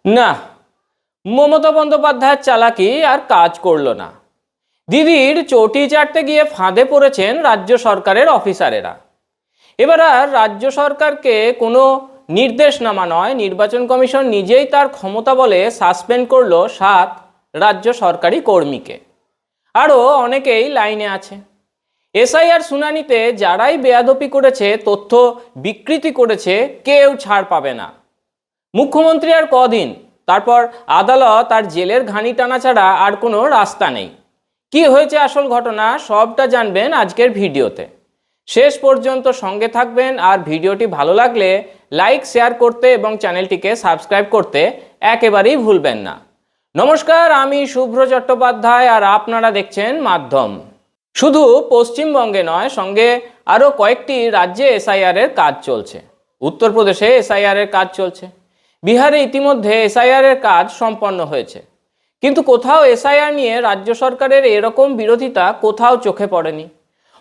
না, মমতা বন্দ্যোপাধ্যায়ের চালাকি আর কাজ করলো না। দিদির চটি চাটতে গিয়ে ফাঁদে পড়েছেন রাজ্য সরকারের অফিসারেরা। এবার আর রাজ্য সরকারকে কোনো নির্দেশনামা নয়, নির্বাচন কমিশন নিজেই তার ক্ষমতা বলে সাসপেন্ড করলো 7 রাজ্য সরকারি কর্মীকে। আরও অনেকেই লাইনে আছে। এসআইআর শুনানিতে যারাই বেয়াদপি করেছে, তথ্য বিকৃতি করেছে, কেউ ছাড় পাবে না। মুখ্যমন্ত্রী আর কদিন, তারপর আদালত আর জেলের ঘানি টানা ছাড়া আর কোনো রাস্তা নেই। কি হয়েছে আসল ঘটনা সবটা জানবেন আজকের ভিডিওতে। শেষ পর্যন্ত সঙ্গে থাকবেন, আর ভিডিওটি ভালো লাগলে লাইক শেয়ার করতে এবং চ্যানেলটিকে সাবস্ক্রাইব করতে একেবারেই ভুলবেন না। নমস্কার, আমি শুভ্র চট্টোপাধ্যায় আর আপনারা দেখছেন মাধ্যম। শুধু পশ্চিমবঙ্গে নয়, সঙ্গে আরও কয়েকটি রাজ্যে এসআইআর এর কাজ চলছে। উত্তরপ্রদেশে এসআইআর এর কাজ চলছে। বিহারে ইতিমধ্যে এসআইআর এর কাজ সম্পন্ন হয়েছে। কিন্তু কোথাও এসআইআর নিয়ে রাজ্য সরকারের এরকম বিরোধিতা কোথাও চোখে পড়েনি।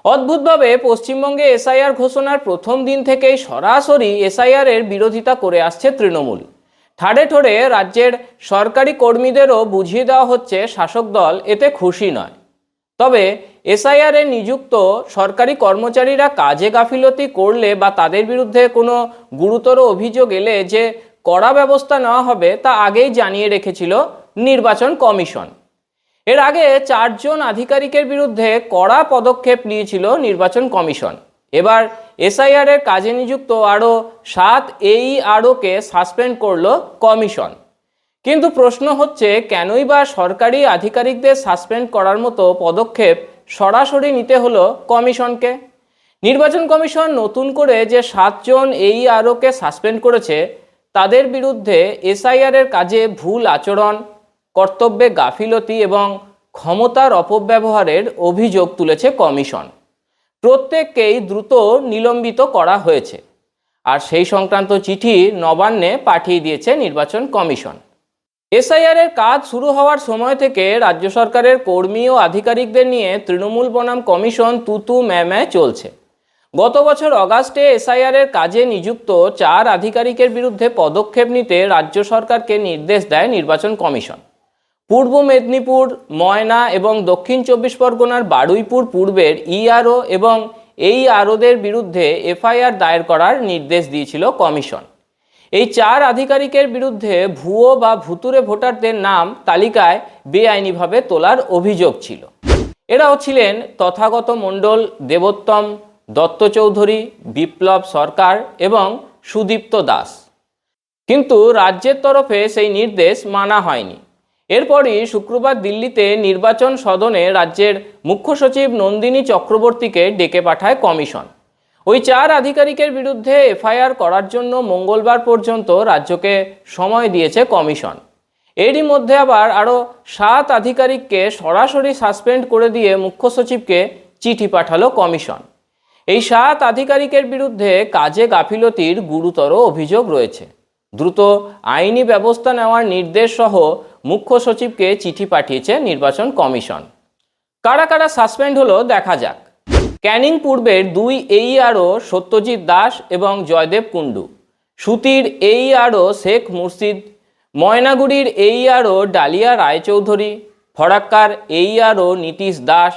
অদ্ভুতভাবে পশ্চিমবঙ্গে এসআইআর ঘোষণার প্রথম দিন থেকেই সরাসরি এসআইআর এর বিরোধিতা করে আসছে তৃণমূল। ঠাড়ে ঠোড়ে রাজ্যের সরকারি কর্মীদেরও বুঝিয়ে দেওয়া হচ্ছে শাসক দল এতে খুশি নয়। তবে এসআইআর এ নিযুক্ত সরকারি কর্মচারীরা কাজে গাফিলতি করলে বা তাদের বিরুদ্ধে কোনো গুরুতর অভিযোগ এলে যে কড়া ব্যবস্থা নেওয়া হবে তা আগেই জানিয়ে রেখেছিল নির্বাচন কমিশন। এর আগে 4 জন আধিকারিকের বিরুদ্ধে কড়া পদক্ষেপ নিয়েছিল নির্বাচন কমিশন। এবার এসআইআর এর কাজে নিযুক্ত আরও 7 AERO-কে সাসপেন্ড করলো কমিশন। কিন্তু প্রশ্ন হচ্ছে, কেনই বা সরকারি আধিকারিকদের সাসপেন্ড করার মতো পদক্ষেপ সরাসরি নিতে হলো কমিশনকে? নির্বাচন কমিশন নতুন করে যে 7 জন AERO-কে সাসপেন্ড করেছে তাদের বিরুদ্ধে এসআইআর এর কাজে ভুল আচরণ, কর্তব্যে গাফিলতি এবং ক্ষমতার অপব্যবহারের অভিযোগ তুলেছে কমিশন। প্রত্যেককেই দ্রুত নিলম্বিত করা হয়েছে, আর সেই সংক্রান্ত চিঠি নবান্নে পাঠিয়ে দিয়েছে নির্বাচন কমিশন। এসআইআর এর কাজ শুরু হওয়ার সময় থেকে রাজ্য সরকারের কর্মী ও আধিকারিকদের নিয়ে তৃণমূল বনাম কমিশন তুতু ম্যামে চলছে। গত বছর অগাস্টে এসআইআর এর কাজে নিযুক্ত 4 আধিকারিকের বিরুদ্ধে পদক্ষেপ নিতে রাজ্য সরকারকে নির্দেশ দেয় নির্বাচন কমিশন। পূর্ব মেদিনীপুর, ময়না এবং দক্ষিণ 24 পরগনার বারুইপুর পূর্বের ERO এবং AERO-দের বিরুদ্ধে এফআইআর দায়ের করার নির্দেশ দিয়েছিল কমিশন। এই 4 আধিকারিকের বিরুদ্ধে ভুয়ো বা ভুতুরে ভোটারদের নাম তালিকায় বেআইনিভাবে তোলার অভিযোগ ছিল। এরাও ছিলেন তথাগত মণ্ডল, দেবোত্তম দত্ত চৌধুরী, বিপ্লব সরকার এবং সুদীপ্ত দাস। কিন্তু রাজ্যের তরফে সেই নির্দেশ মানা হয়নি। এরপরই শুক্রবার দিল্লিতে নির্বাচন সদনে রাজ্যের মুখ্য সচিব নন্দিনী চক্রবর্তীকে ডেকে পাঠায় কমিশন। ওই 4 আধিকারিকের বিরুদ্ধে এফআইআর করার জন্য মঙ্গলবার পর্যন্ত রাজ্যকে সময় দিয়েছে কমিশন। এরই মধ্যে আবার আরও 7 আধিকারিককে সরাসরি সাসপেন্ড করে দিয়ে মুখ্য সচিবকে চিঠি পাঠালো কমিশন। এই 7 আধিকারিকের বিরুদ্ধে কাজে গাফিলতির গুরুতর অভিযোগ রয়েছে। দ্রুত আইনি ব্যবস্থা নেওয়ার নির্দেশ সহ মুখ্য সচিবকে চিঠি পাঠিয়েছে নির্বাচন কমিশন। কারা কারা সাসপেন্ড হলো দেখা যাক। ক্যানিং পূর্বের 2 AERO সত্যজিৎ দাস এবং জয়দেব কুণ্ডু, সুতির AERO শেখ মুর্শিদ, ময়নাগুড়ির AERO ডালিয়া রায়চৌধুরী, ফরাক্কার AERO নীতিশ দাস,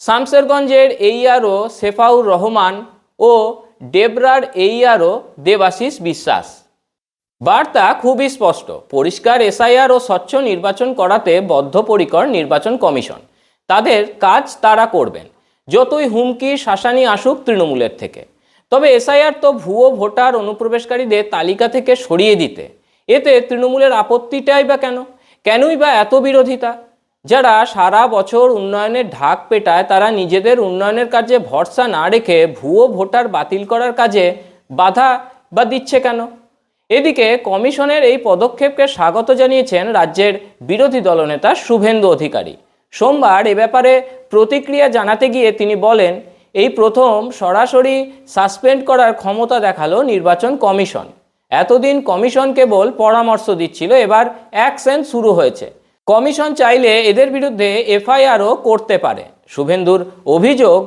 শামসেরগঞ্জের AERO সেফাউর রহমান ও ডেবরার AERO দেবাশিস বিশ্বাস। বার্তা খুবই স্পষ্ট, পরিষ্কার। এসআইআর ও স্বচ্ছ নির্বাচন করাতে বদ্ধপরিকর নির্বাচন কমিশন। তাদের কাজ তারা করবেন, যতই হুমকি শাসানি আসুক তৃণমূলের থেকে। তবে এসআইআর তো ভুয়ো ভোটার অনুপ্রবেশকারীদের তালিকা থেকে সরিয়ে দিতে। এতে তৃণমূলের আপত্তিটাই বা কেনই বা এত বিরোধিতা? যারা সারা বছর উন্নয়নের ঢাক পেটায় তারা নিজেদের উন্নয়নের কাজে ভরসা না রেখে ভুয়ো ভোটার বাতিল করার কাজে বাধা বা দিচ্ছে কেন? এদিকে কমিশনের এই পদক্ষেপকে স্বাগত জানিয়েছেন রাজ্যের বিরোধী দলনেতা শুভেন্দু অধিকারী। সোমবার এ ব্যাপারে প্রতিক্রিয়া জানাতে গিয়ে তিনি বলেন, এই প্রথম সরাসরি সাসপেন্ড করার ক্ষমতা দেখালো নির্বাচন কমিশন। এতদিন কমিশন কেবল পরামর্শ দিচ্ছিল, এবার অ্যাকশন শুরু হয়েছে। কমিশন চাইলে এদের বিরুদ্ধে এফআইআরও করতে পারে। শুভেন্দুর অভিযোগ,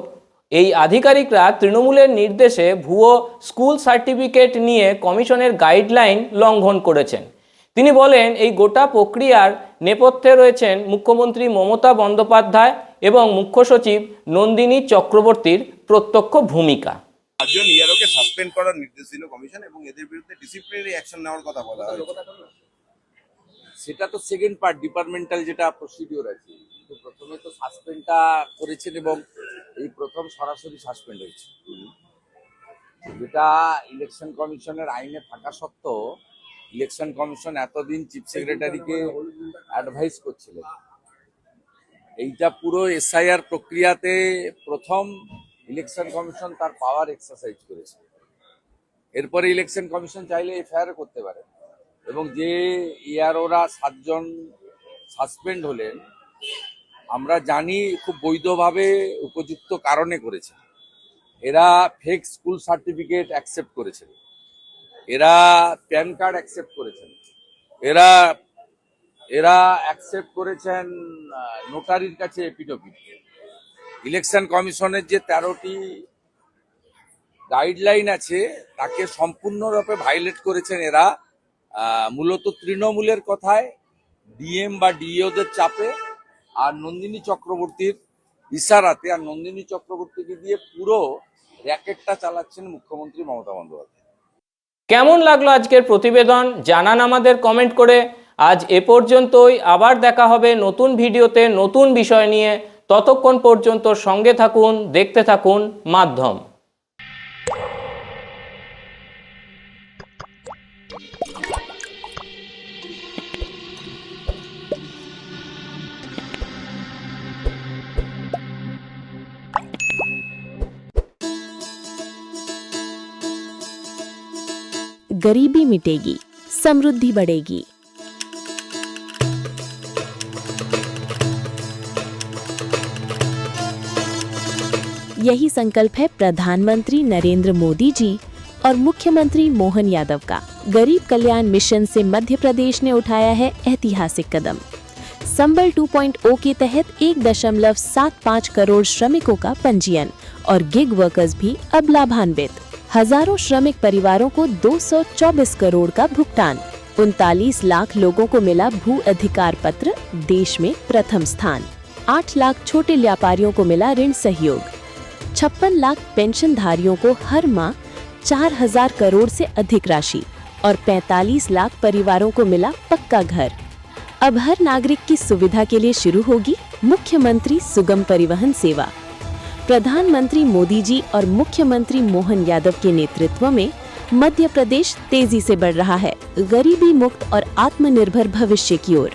এই আধিকারিকরা তৃণমূলের নির্দেশে ভুয়ো স্কুল সার্টিফিকেট নিয়ে কমিশনের গাইডলাইন লঙ্ঘন করেছেন। তিনি বলেন, এই গোটা প্রক্রিয়ার নেপথ্যে রয়েছেন মুখ্যমন্ত্রী মমতা বন্দ্যোপাধ্যায় এবং মুখ্য সচিব নন্দিনী চক্রবর্তীর প্রত্যক্ষ ভূমিকা। 5 জন ইআরওকে সাসপেন্ড করার নির্দেশ দিল কমিশন এবং এদের বিরুদ্ধে ডিসিপ্লিনারি অ্যাকশন নেওয়ার কথা বলা হয়েছে। সেটা তো সেকেন্ড পার্ট, ডিপার্টমেন্টাল যেটা প্রসিডিওর আছে। কিন্তু প্রথমে তো সাসপেন্ডটা করেছেন এবং এই প্রথম সরাসরি সাসপেন্ড হয়েছে, যেটা ইলেকশন কমিশনের আইনে থাকা সত্ত্বেও ইলেকশন কমিশন এতদিন চিফ সেক্রেটারিকে অ্যাডভাইস করছিলেন। এইটা পুরো এসআইআর প্রক্রিয়াতে প্রথম ইলেকশন কমিশন তার পাওয়ার এক্সারসাইজ করেছে। এরপরে ইলেকশন কমিশন চাইলে এফআইআর করতে পারে এবং যে ইআরওরা 7 জন সাসপেন্ড হলেন আমরা জানি খুব বৈধভাবে উপযুক্ত কারণে করেছে। এরা ফেক স্কুল সার্টিফিকেট অ্যাকসেপ্ট করেছেন, এরা প্যান কার্ড অ্যাকসেপ্ট করেছেন, এরা অ্যাকসেপ্ট করেছেন নোটারির কাছে এফিডেভিট। ইলেকশন কমিশনের যে 13টি গাইডলাইন আছে তাকে সম্পূর্ণরূপে ভাইলেট করেছেন এরা। মূলত তৃণমূলের কথায়, ডিএম বা ডিইওদের চাপে আর নন্দিনী চক্রবর্তীর ইশারাতে, আর নন্দিনী চক্রবর্তীকে দিয়ে পুরো র্যাকেটটা চালাচ্ছেন মুখ্যমন্ত্রী মমতা বন্দ্যোপাধ্যায়। কেমন লাগলো আজকের প্রতিবেদন জানান আমাদের কমেন্ট করে। আজ এ পর্যন্তই, আবার দেখা হবে নতুন ভিডিওতে নতুন বিষয় নিয়ে। ততক্ষণ পর্যন্ত সঙ্গে থাকুন, দেখতে থাকুন মাধ্যম। गरीबी मिटेगी, समृद्धि बढ़ेगी। यही संकल्प है प्रधानमंत्री नरेंद्र मोदी जी और मुख्यमंत्री मोहन यादव का। गरीब कल्याण मिशन से मध्य प्रदेश ने उठाया है ऐतिहासिक कदम। संबल 2.0 के तहत 1.75 करोड़ श्रमिकों का पंजीयन और गिग वर्कर्स भी अब लाभान्वित। हजारों श्रमिक परिवारों को 224 करोड़ का भुगतान। 39 लाख लोगों को मिला भू अधिकार पत्र, देश में प्रथम स्थान। 8 लाख छोटे व्यापारियों को मिला ऋण सहयोग। 56 लाख पेंशनधारियों को हर माह 4000 करोड़ से अधिक राशि और 45 लाख परिवारों को मिला पक्का घर। अब हर नागरिक की सुविधा के लिए शुरू होगी मुख्यमंत्री सुगम परिवहन सेवा। प्रधानमंत्री मोदी जी और मुख्यमंत्री मोहन यादव के नेतृत्व में मध्य प्रदेश तेजी से बढ़ रहा है गरीबी मुक्त और आत्मनिर्भर भविष्य की ओर।